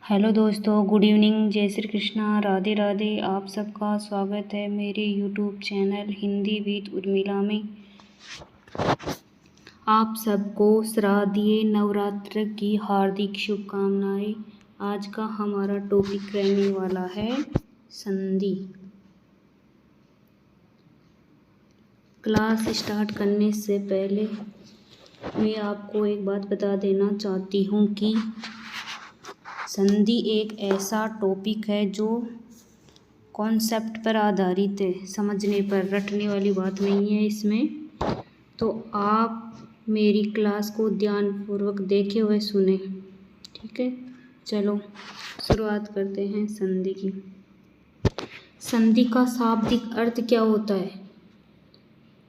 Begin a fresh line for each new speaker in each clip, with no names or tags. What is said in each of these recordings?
Hello दोस्तों, good evening, जय श्री कृष्णा, राधे राधे। आप सबका स्वागत है मेरे YouTube channel Hindi with Urmila में। आप सबको शारदीय नवरात्र की हार्दिक शुभकामनाएं। आज का हमारा टॉपिक रहने वाला है संधि। क्लास स्टार्ट करने से पहले मैं आपको एक बात बता देना चाहती हूँ कि संधि एक ऐसा टॉपिक है जो कॉन्सेप्ट पर आधारित है, समझने पर, रटने वाली बात नहीं है इसमें। तो आप मेरी क्लास को ध्यानपूर्वक देखे हुए सुने, ठीक है। चलो शुरुआत करते हैं संधि की। संधि का शाब्दिक अर्थ क्या होता है?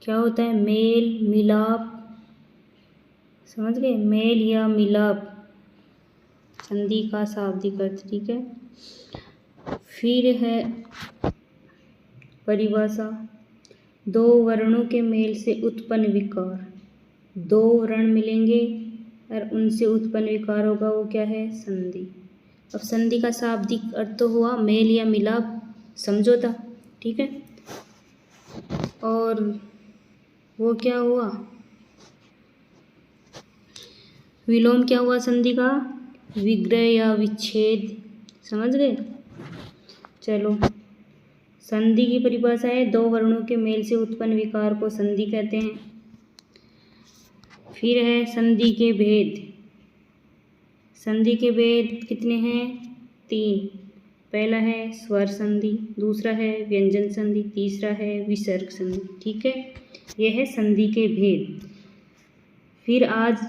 क्या होता है? मेल मिलाप, समझ गए? मेल या मिलाप, संधि का शाब्दिक अर्थ, ठीक है। फिर है परिभाषा, दो वर्णों के मेल से उत्पन्न विकार। दो वर्ण मिलेंगे और उनसे उत्पन्न विकार होगा, वो क्या है? संधि। अब संधि का शाब्दिक अर्थ तो हुआ मेल या मिलाप, समझौता, ठीक है। और वो क्या हुआ? विलोम क्या हुआ संधि का? विग्रह या विच्छेद, समझ गए। चलो, संधि की परिभाषा है, दो वर्णों के मेल से उत्पन्न विकार को संधि कहते हैं। फिर है संधि के भेद। संधि के भेद कितने हैं? 3। पहला है स्वर संधि, दूसरा है व्यंजन संधि, तीसरा है विसर्ग संधि, ठीक है। यह है संधि के भेद। फिर आज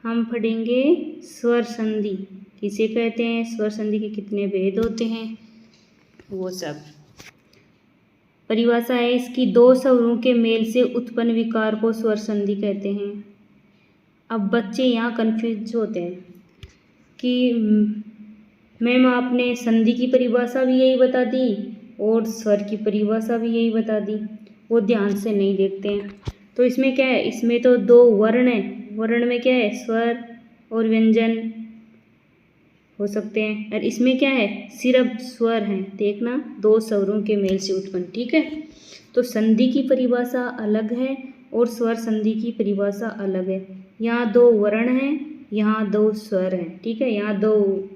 हम पढ़ेंगे स्वर संधि, किसे कहते हैं, स्वर संधि के कितने भेद होते हैं, वो सब। परिभाषा है इसकी, दो स्वरों के मेल से उत्पन्न विकार को स्वर संधि कहते हैं। अब बच्चे यहाँ कंफ्यूज होते हैं कि मैम आपने संधि की परिभाषा भी यही बता दी और स्वर की परिभाषा भी यही बता दी, वो ध्यान से नहीं देखते हैं। तो इसमें क्या है? इसमें तो दो वर्ण है, वर्ण में क्या है? स्वर और व्यंजन हो सकते हैं, और इसमें क्या है? सिर्फ स्वर हैं, देखना, दो स्वरों के मेल से उत्पन्न, ठीक है। तो संधि की परिभाषा अलग है और स्वर संधि की परिभाषा अलग है। यहाँ दो वर्ण हैं, यहाँ दो स्वर हैं, ठीक है। यहाँ दो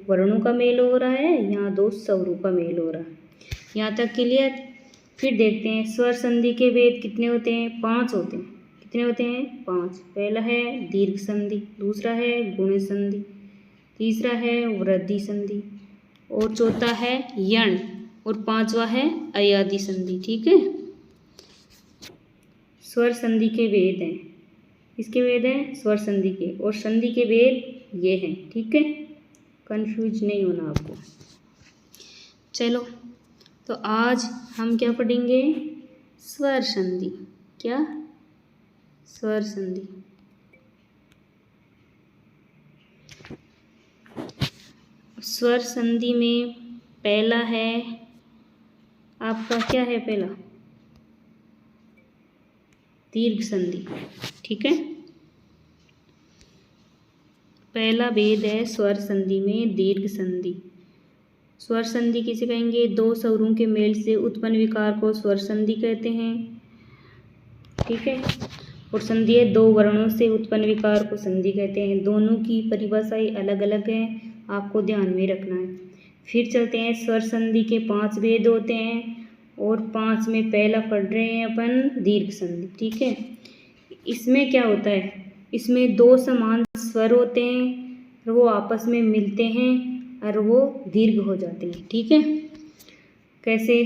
वर्णों का मेल हो रहा है, यहाँ दो स्वरों का मेल हो रहा है। यहाँ तक क्लियर? फिर देखते हैं स्वर संधि के भेद कितने होते हैं? 5 होते हैं। कितने होते हैं? 5। पहला है दीर्घ संधि, दूसरा है गुण संधि, तीसरा है वृद्धि संधि, और चौथा है यण, और पांचवा है अयादि संधि, ठीक है। स्वर संधि के भेद हैं, इसके भेद हैं स्वर संधि के, और संधि के भेद ये हैं, ठीक है। कंफ्यूज नहीं होना आपको। चलो, तो आज हम क्या पढ़ेंगे? स्वर संधि। क्या? स्वर संधि। स्वर संधि में पहला है आपका, क्या है पहला? दीर्घ संधि, ठीक है। पहला भेद है स्वर संधि में दीर्घ संधि। स्वर संधि किसे कहेंगे? दो स्वरों के मेल से उत्पन्न विकार को स्वर संधि कहते हैं, ठीक है। और संधि है, दो वर्णों से उत्पन्न विकार को संधि कहते हैं। दोनों की परिभाषाएं अलग अलग हैं, आपको ध्यान में रखना है। फिर चलते हैं, स्वर संधि के 5 भेद होते हैं, और 5 में पहला पढ़ रहे हैं अपन दीर्घ संधि, ठीक है। इसमें क्या होता है? इसमें दो समान स्वर होते हैं, वो आपस में मिलते हैं और वो दीर्घ हो जाते हैं, ठीक है। कैसे?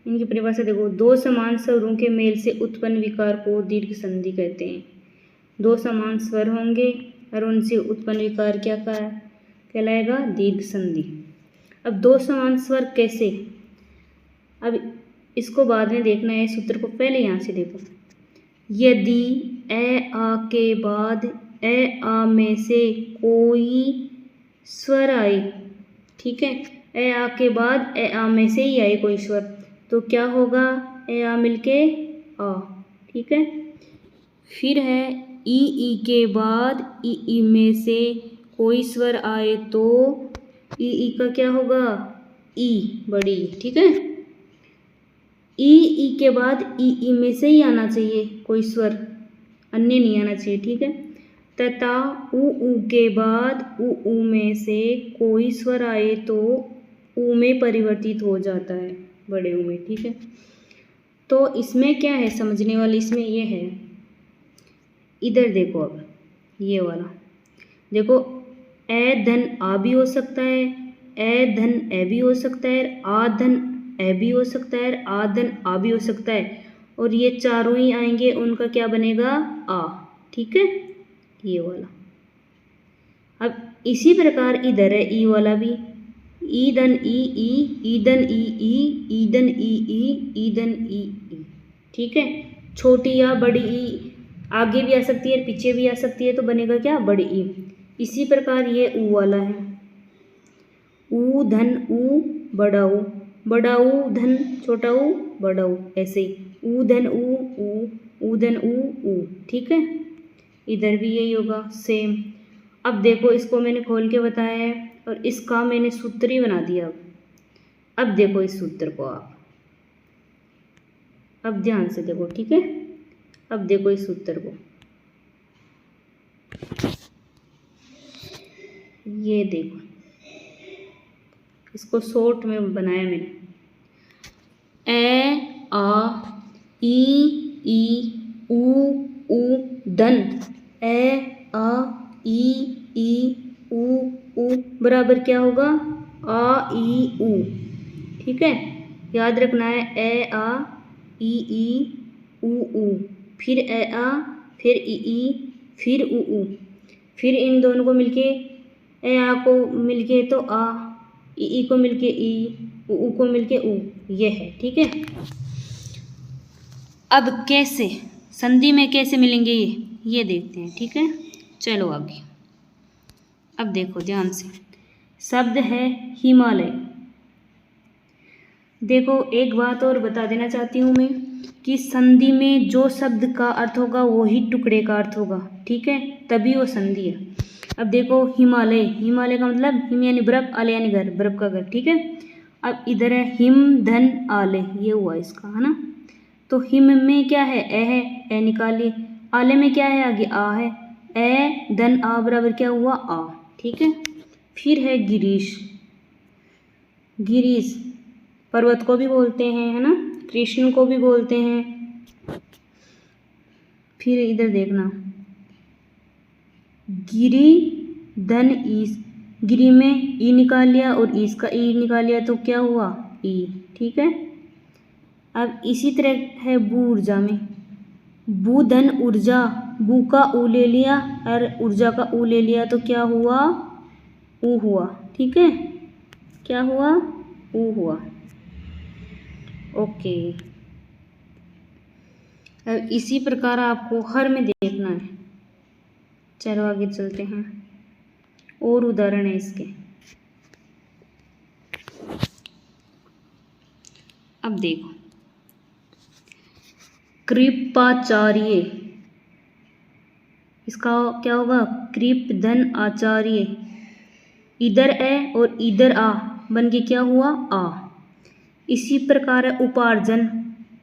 इनकी परिभाषा देखो, दो समान स्वरों के मेल से उत्पन्न विकार को दीर्घ संधि कहते हैं। दो समान स्वर होंगे और उनसे उत्पन्न विकार क्या कहलाएगा? दीर्घ संधि। अब दो समान स्वर कैसे? अब इसको बाद में देखना है, सूत्र को पहले यहाँ से देखो। यदि ए आ के बाद ए आ में से कोई स्वर आए, ठीक है, ए आ के बाद ए आ में से ही आए कोई स्वर, तो क्या होगा? ए आ मिलके आ, ठीक है। फिर है ई के बाद ई में से कोई स्वर आए तो ई का क्या होगा, ई बड़ी, ठीक है। ई के बाद ई में से ही आना चाहिए कोई स्वर, अन्य नहीं आना चाहिए, ठीक है। तथा ऊ के बाद ऊ में से कोई स्वर आए तो ऊ में परिवर्तित हो जाता है, बड़े ऊ में, ठीक है। तो इसमें क्या है समझने वाली, इसमें ये है, इधर देखो, अब ये वाला देखो, ए धन आ भी हो सकता है, ए धन ए भी हो सकता है, आ धन ए भी हो सकता है, आ धन आ भी हो सकता है, और ये चारों ही आएंगे, उनका क्या बनेगा, आ, ठीक है, ये वाला। अब इसी प्रकार इधर है ई वाला भी, ई धन ई धन ई धन ई धन ई, ठीक है। छोटी या बड़ी ई आगे भी आ सकती है, पीछे भी आ सकती है, तो बनेगा क्या, बड़ी ई। इसी प्रकार ये ऊ वाला है, ऊ धन ऊ बड़ा ऊ, बड़ा ऊ धन छोटा ऊ बड़ा ऊ, ऐसे ही ऊ धन ऊ धन ऊ, ठीक है। इधर भी यही होगा सेम। अब देखो, इसको मैंने खोल के बताया है और इसका मैंने सूत्र ही बना दिया। अब देखो इस सूत्र को आप, अब ध्यान से देखो, ठीक है। अब देखो इस सूत्र को, ये देखो, इसको शॉर्ट में बनाया मैंने, ए आ ई ऊ धन ए आ ई ऊ बराबर क्या होगा, आ ई ऊ, ठीक है। याद रखना है, ए आ ई ऊ, फिर ए आ, फिर ई, फिर ऊ, फिर इन दोनों को मिलके, ए आ को मिलके तो आ, ई को मिलके ई, ऊ को मिलके ऊ, ये है, ठीक है। अब कैसे संधि में कैसे मिलेंगे ये देखते हैं, ठीक है। चलो आगे, अब देखो ध्यान से, शब्द है हिमालय। देखो एक बात और बता देना चाहती हूँ मैं, कि संधि में जो शब्द का अर्थ होगा वही टुकड़े का अर्थ होगा, ठीक है, तभी वो संधि है। अब देखो हिमालय, हिमालय का मतलब हिम यानी बर्फ, आलय यानी घर, बर्फ का घर, ठीक है। अब इधर है हिम धन आलय, ये हुआ इसका, है ना। तो हिम में क्या है, ए है, ए निकालिए। आलय में क्या है, आगे आ है, ए धन आ बराबर क्या हुआ, आ, ठीक है। फिर है गिरीश, गिरीश पर्वत को भी बोलते हैं, है ना, कृष्ण को भी बोलते हैं। फिर इधर देखना, गिरी धन ईस, गिरी में ई निकाल लिया और ईस का ई निकाल लिया तो क्या हुआ, ई, ठीक है। अब इसी तरह है बू ऊर्जा में, बू धन ऊर्जा, बू का ऊ ले लिया और ऊर्जा का ऊ ले लिया तो क्या हुआ, ऊ हुआ, ठीक है। क्या हुआ, ऊ हुआ, ओके। अब इसी प्रकार आपको हर में देखना है। चलो आगे चलते हैं, और उदाहरण है इसके। अब देखो, कृपाचार्य, इसका क्या होगा, कृप धन आचार्य, इधर ए और इधर आ बन के क्या हुआ, आ। इसी प्रकार उपार्जन,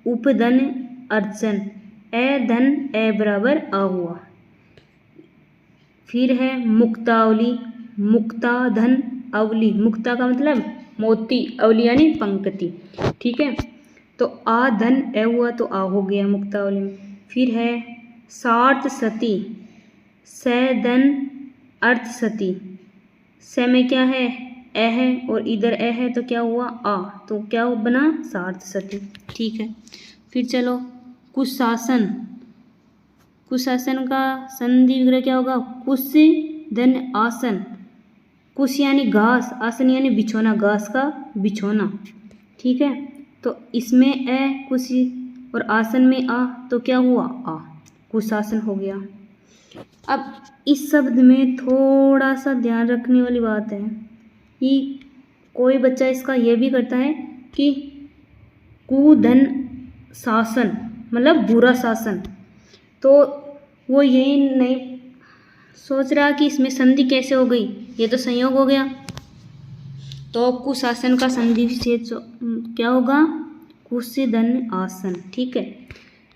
उपधन अर्चन, ए धन ए बराबर आ हुआ। फिर है मुक्तावली, मुक्ता धन अवली, मुक्ता का मतलब मोती, अवली यानी पंक्ति, ठीक है। तो आ धन ए हुआ तो आ हो गया मुक्तावली में। फिर है सार्थ सती, स धन अर्थ सती, स में क्या है, ए है और इधर ए है तो क्या हुआ, आ, तो क्या बना, सार्थ सती, ठीक है। फिर चलो कुशासन, कुशासन का संधि विग्रह क्या होगा, कुश धन आसन, कुश यानी घास, आसन यानी बिछोना, घास का बिछोना, ठीक है। तो इसमें ए कुश और आसन में आ तो क्या हुआ, आ, कुशासन हो गया। अब इस शब्द में थोड़ा सा ध्यान रखने वाली बात है कि कोई बच्चा इसका यह भी करता है कि कुधन शासन मतलब बुरा शासन, तो वो यही नहीं सोच रहा कि इसमें संधि कैसे हो गई, ये तो संयोग हो गया, तो कुशासन का संधि विशेष क्या होगा? कुश धन आसन। ठीक है,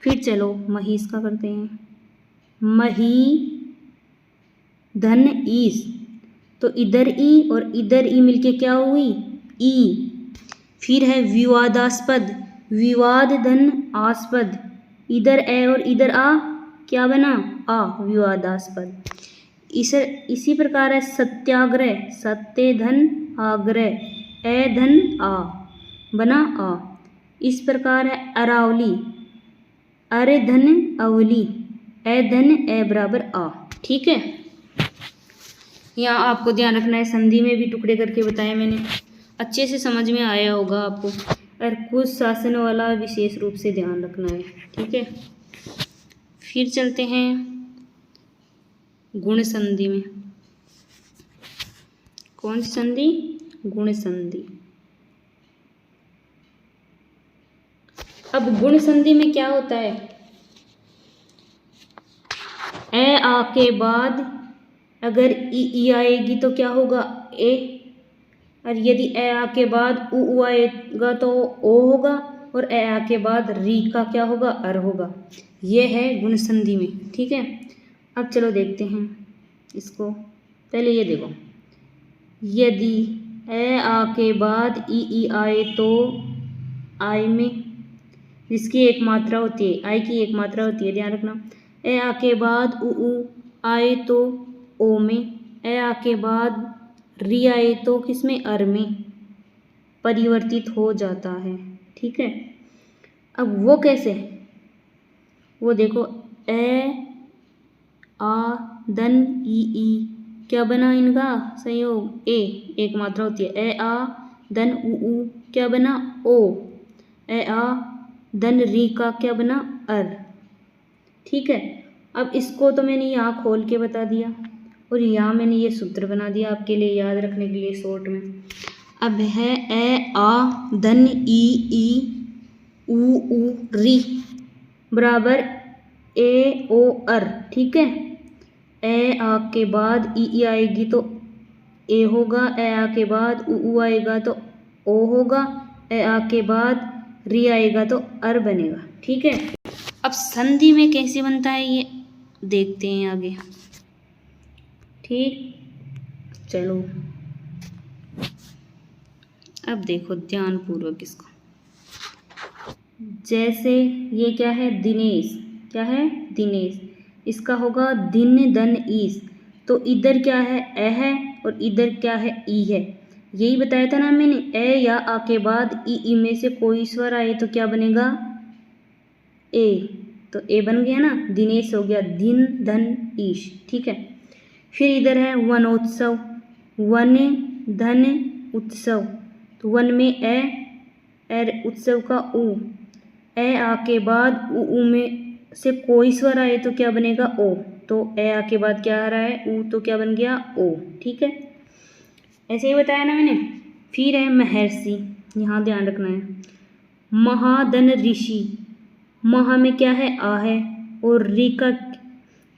फिर चलो महिष का करते हैं। मही धन ईस, तो इधर ई और इधर ई मिलके क्या हुई? ई। फिर है विवादास्पद, विवाद धन आस्पद, इधर ए और इधर आ, क्या बना? आ, विवादास्पद। इसी प्रकार है सत्याग्रह, सत्य धन आग्रह, ए धन आ, बना आ। इस प्रकार है अरावली, अरे धन अवली, ए धन ए बराबर आ। ठीक है, यहाँ आपको ध्यान रखना है, संधि में भी टुकड़े करके बताए मैंने, अच्छे से समझ में आया होगा आपको। और कुछ शासन वाला विशेष रूप से ध्यान रखना है। ठीक है, फिर चलते हैं गुण संधि में। कौन सी संधि? गुण संधि। अब गुण संधि में क्या होता है? ए आ के बाद अगर ई आएगी तो क्या होगा? ए। और यदि ए आ के बाद उ आएगा तो ओ होगा, और ए आ के बाद री का क्या होगा? अर होगा। यह है गुण संधि में। ठीक है, अब चलो देखते हैं इसको। पहले ये देखो, यदि ए आ के बाद ई आए तो आई में, जिसकी एक मात्रा होती है, आई की एक मात्रा होती है, ध्यान रखना। ए आ के बाद उ आए तो ओ में, ए आ के बाद री आए तो किसमें? अर में परिवर्तित हो जाता है। ठीक है, अब वो कैसे? वो देखो, ए आ धन ई क्या बना इनका संयोग? ए, एक मात्रा होती है। ए आ धन उ क्या बना? ओ। ए आ धन री का क्या बना? अर। ठीक है, अब इसको तो मैंने यहाँ खोल के बता दिया, और यहाँ मैंने ये सूत्र बना दिया आपके लिए याद रखने के लिए शॉर्ट में। अब है ए आ धन ई उ री बराबर ए ओ अर। ठीक है, ए आ के बाद ई आएगी तो ए होगा, ए आ के बाद उ आएगा तो ओ होगा, ए आ के बाद री आएगा तो अर बनेगा। ठीक है, अब संधि में कैसे बनता है ये देखते हैं आगे। ठीक, चलो अब देखो ध्यान पूर्वक इसको। जैसे ये क्या है? दिनेश। क्या है? दिनेश। इसका होगा दिन धन ईस, तो इधर क्या है? ए है, और इधर क्या है? ई है। यही बताया था ना मैंने, ए या आ के बाद ई में से कोई स्वर आए तो क्या बनेगा? ए। तो ए बन गया ना, दिनेश हो गया दिन धन ईश। ठीक है, फिर इधर है वनोत्सव, वन धन उत्सव, तो वन में ए, एर उत्सव का उ, ए आ के बाद उ में से कोई स्वर आए तो क्या बनेगा? ओ। तो ए आ के बाद क्या आ रहा है? उ, तो क्या बन गया? ओ। ठीक है, ऐसे ही बताया ना मैंने। फिर है महर्षि, यहाँ ध्यान रखना है। महाधन ऋषि, महा में क्या है? आ है, और री का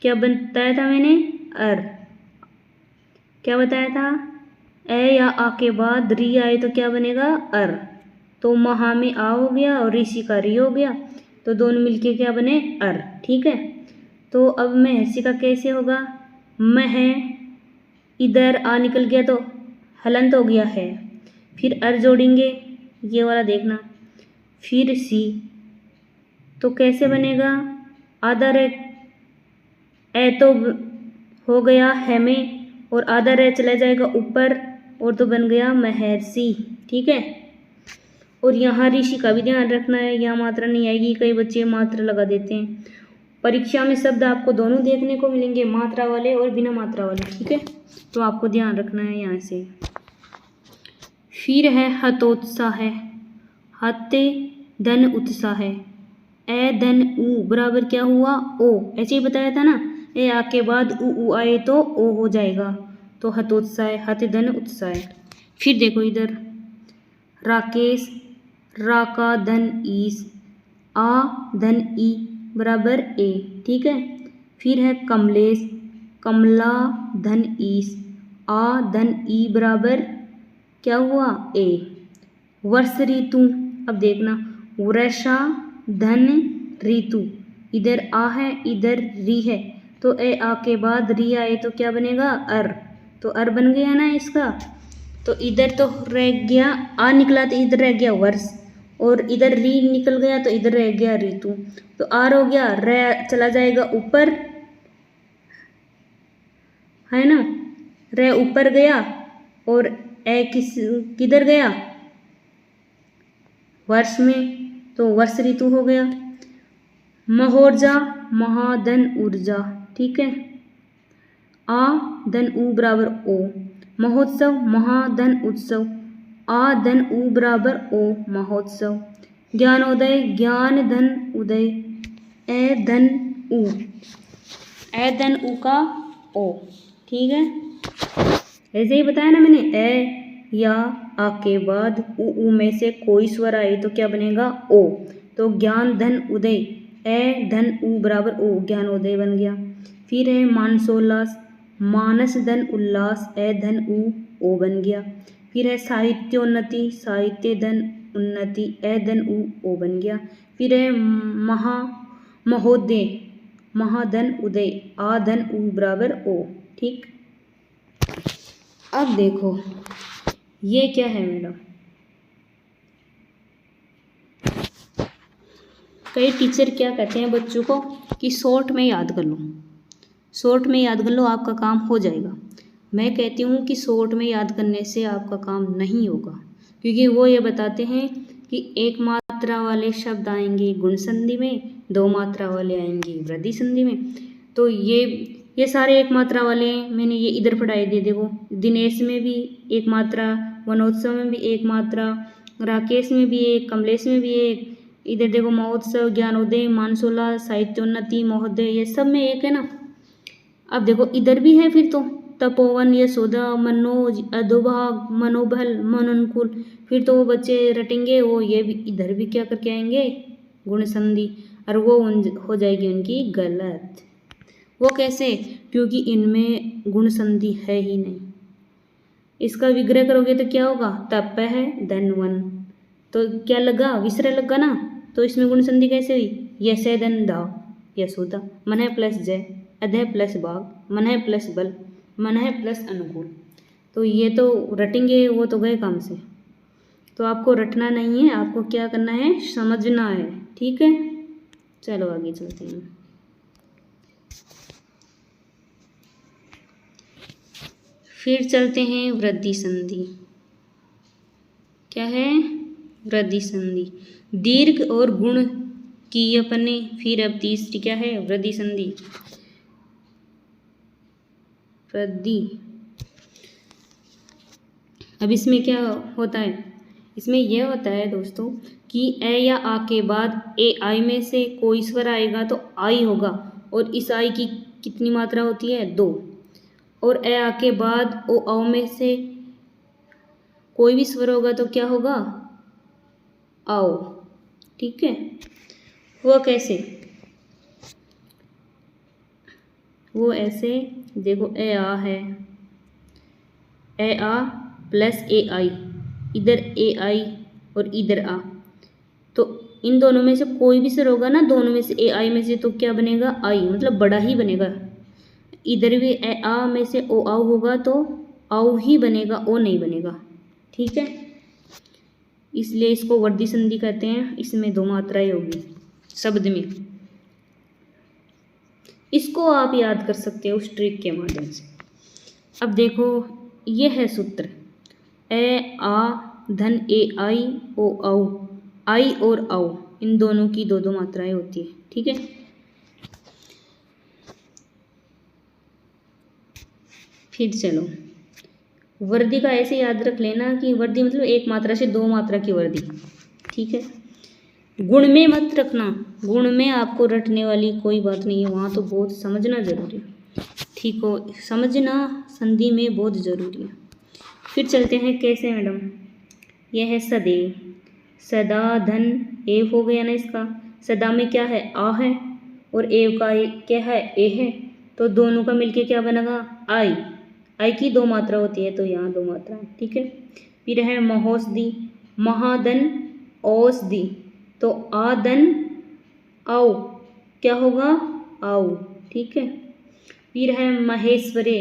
क्या बताया था मैंने? अर। क्या बताया था? ए या आ के बाद री आए तो क्या बनेगा? अर। तो महा में आ हो गया और ऋषि का री हो गया, तो दोनों मिलके क्या बने? अर। ठीक है, तो अब महर्षि का कैसे होगा? मह, इधर आ निकल गया तो हलंत हो गया है, फिर अर जोड़ेंगे, ये वाला देखना, फिर सी, तो कैसे बनेगा? आधा रे ए तो हो गया है में, और आधा रे चला जाएगा ऊपर, और तो बन गया महर्षि। ठीक है, और यहाँ ऋषि का भी ध्यान रखना है, यहाँ मात्रा नहीं आएगी, कई बच्चे मात्रा लगा देते हैं। परीक्षा में शब्द आपको दोनों देखने को मिलेंगे, मात्रा वाले और बिना मात्रा वाले। ठीक है, तो आपको ध्यान रखना है यहाँ से। फिर है हतोत्साह, हते धन उत्साह, ए धन उ बराबर क्या हुआ? ओ। ऐसे ही बताया था ना, ए आ के बाद उ आए तो ओ हो जाएगा, तो हतोत्साह, हत धन उत्साह। फिर देखो इधर, राकेश, रा का धन ईस, आ धन ई बराबर ए। ठीक है, फिर है कमलेश, कमला धन ईस, आ धन ई बराबर क्या हुआ ए। वर्ष ऋतु, अब देखना वर्षा धन ऋतु, इधर आ है इधर री है, तो ए आ के बाद री आए तो क्या बनेगा अर, तो अर बन गया ना इसका। तो इधर तो रह गया आ निकला तो इधर रह गया वर्ष, और इधर री निकल गया तो इधर रह गया ऋतु, तो आर हो गया, रे चला जाएगा ऊपर, है ना, रे ऊपर गया और ए किधर गया वर्ष में, तो वर्ष ऋतु हो गया। महोर्जा महाधन ऊर्जा, ठीक है, आ धन उ बराबर ओ, महोत्सव महाधन उत्सव, आ धन उ बराबर ओ महोत्सव। ज्ञानोदय ज्ञान धन उदय, ए धन उ, ए धन उ का ओ, ठीक है, ऐसे ही बताया ना मैंने। ए या आ के बाद उ में से कोई स्वर आए तो क्या बनेगा ओ, तो ज्ञान धन उदय, ए धन उ बराबर ओ, ज्ञानोदय बन गया। फिर है मानसोल्लास, मानस धन उल्लास, ए धन उ ओ बन गया। फिर है साहित्योन्नति, साहित्य धन उन्नति, ए धन उ ओ बन गया। फिर है महोदय, महाधन उदय, आ धन उ बराबर ओ, ठीक। अब देखो ये क्या है मैडम, कई टीचर क्या कहते हैं बच्चों को कि शॉर्ट में याद कर लो, शॉर्ट में याद कर लो आपका काम हो जाएगा। मैं कहती हूँ कि शॉर्ट में याद करने से आपका काम नहीं होगा, क्योंकि वो ये बताते हैं कि एक मात्रा वाले शब्द आएंगे गुण संधि में, दो मात्रा वाले आएंगे वृद्धि संधि में। तो ये सारे एक मात्रा वाले हैं, मैंने ये इधर पढ़ाई दे देखो, दिनेश में भी एक मात्रा, वनोत्सव में भी एक मात्रा, राकेश में भी एक, कमलेश में भी एक, इधर देखो महोत्सव ज्ञानोदय मानसोल्लास साहित्योन्नति महोदय, ये सब में एक है ना। अब देखो इधर भी है, फिर तो तपोवन यशोदा मनोज अधोभाग मनोबल मनोनुकूल, फिर तो वो बच्चे रटेंगे, वो ये भी इधर भी क्या करके आएंगे गुण संधि, और वो हो जाएगी उनकी गलत। वो कैसे, क्योंकि इनमें गुण संधि है ही नहीं। इसका विग्रह करोगे तो क्या होगा, तप है धन वन, तो क्या लगा विसर्ग लगा ना, तो इसमें गुण संधि कैसे हुई, यश धन दा यशोदा, मन है प्लस जय, अधय प्लस बाग, मन है प्लस बल, मन है प्लस अनुकूल। तो ये तो रटेंगे, वो तो गए काम से। तो आपको रटना नहीं है, आपको क्या करना है, समझना है, ठीक है। चलो आगे चलते हैं। फिर चलते हैं वृद्धि संधि। क्या है, वृद्धि संधि, दीर्घ और गुण की अपने। फिर अब तीसरी क्या है, वृद्धि संधि, वृद्धि। अब इसमें क्या होता है, इसमें यह होता है दोस्तों कि ए या आ के बाद ए आई में से कोई स्वर आएगा तो आई होगा, और इस आई की कितनी मात्रा होती है, दो, और ए आ के बाद ओ औ में से कोई भी स्वर होगा तो क्या होगा, आओ, ठीक है। वो कैसे, वो ऐसे देखो, ए आ है, ए आ प्लस ए आई, इधर ए आई और इधर आ, तो इन दोनों में से कोई भी स्वर होगा ना, दोनों में से ए आई में से, तो क्या बनेगा आई, मतलब बड़ा ही बनेगा। इधर भी ए आ में से ओ आओ होगा तो आओ ही बनेगा, ओ नहीं बनेगा, ठीक है। इसलिए इसको वृद्धि संधि कहते हैं। इसमें दो मात्राएं होगी शब्द में, इसको आप याद कर सकते हो उस ट्रिक के माध्यम से। अब देखो ये है सूत्र, ए आ धन ए आई ओ आओ, आई और आओ इन दोनों की दो दो मात्राएं होती है, ठीक है। फिर चलो वृद्धि का ऐसे याद रख लेना कि वृद्धि मतलब एक मात्रा से दो मात्रा की वृद्धि, ठीक है। गुण में मत रखना, गुण में आपको रटने वाली कोई बात नहीं है, वहाँ तो बहुत समझना जरूरी है, ठीक हो, समझना संधि में बहुत ज़रूरी है। फिर चलते हैं कैसे मैडम, यह है सदैव, सदा धन एव हो गया ना इसका, सदा में क्या है आ है और एव का क्या है ए है, तो दोनों का मिलके क्या बनेगा आई, आई की दो मात्रा होती है तो यहाँ दो मात्रा, ठीक है। फिर है महोषधि, महादन औषधि, तो आदन औ क्या होगा, आओ, ठीक है। फिर है महेश्वरी,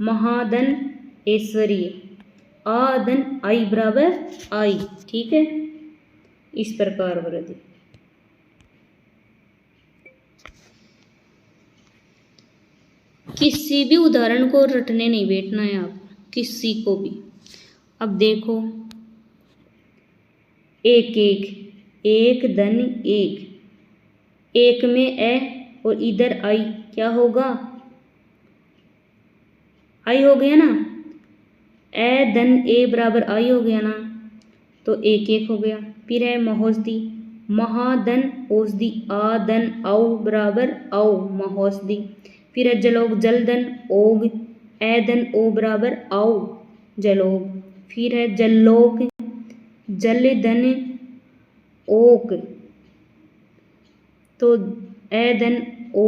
महादन ऐश्वर्य, आदन आई बराबर आई, ठीक है। इस प्रकार वृद्धि। किसी भी उदाहरण को रटने नहीं बैठना है आप, किसी को भी। अब देखो, एक एक, एक धन एक, एक में ए और इधर आई, क्या होगा, आई हो गया ना, ए धन ए बराबर आई हो गया ना, तो एक एक हो गया। फिर है महोषधि, महाधन औषधि, आधन औ बराबर औ महोषधि। फिर है जलोग, जलधन ओग, ऐधन ओ बराबर औ जलोग। फिर है जल्लोक, जलधन ओक, तो ऐधन ओ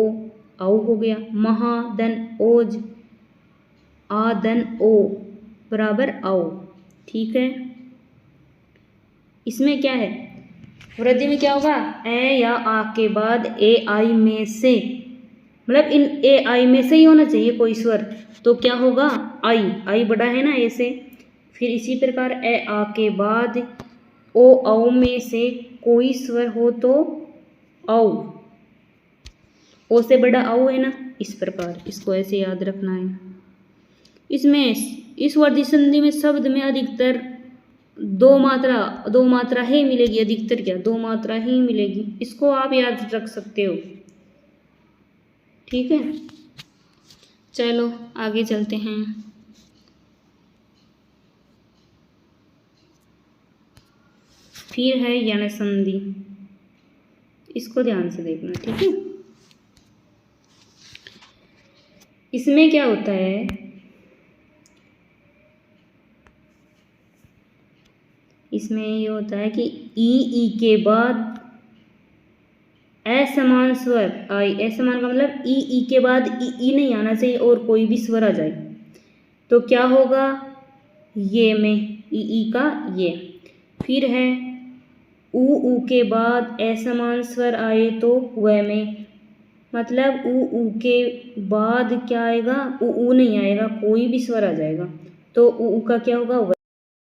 औ हो गया। महाधन ओज, आधन ओ बराबर औ, ठीक है। इसमें क्या है, वृद्धि में क्या होगा, ए या आ के बाद ए आई में से, मतलब इन ए आई में से ही होना चाहिए कोई स्वर, तो क्या होगा, आई, आई बड़ा है ना ए से। फिर इसी प्रकार ए आ के बाद ओ औ में से कोई स्वर हो तो औ, ओ से बड़ा औ है ना, इस प्रकार इसको ऐसे याद रखना है। इसमें इस वर्धी संधि में शब्द में अधिकतर दो मात्रा ही मिलेगी, अधिकतर क्या, दो मात्रा ही मिलेगी, इसको आप याद रख सकते हो, ठीक है। चलो आगे चलते हैं। फिर है यण संधि, इसको ध्यान से देखना, ठीक है। इसमें क्या होता है, इसमें ये होता है कि ई के बाद असमान स्वर आई, असमान का मतलब ई के बाद ई नहीं आना चाहिए और कोई भी स्वर आ जाए, तो क्या होगा, ये में ई का ये। फिर है ऊ के बाद असमान स्वर आए तो वह में, मतलब ऊ के बाद क्या आएगा, ऊ नहीं आएगा, कोई भी स्वर आ जाएगा, तो ऊ का क्या होगा,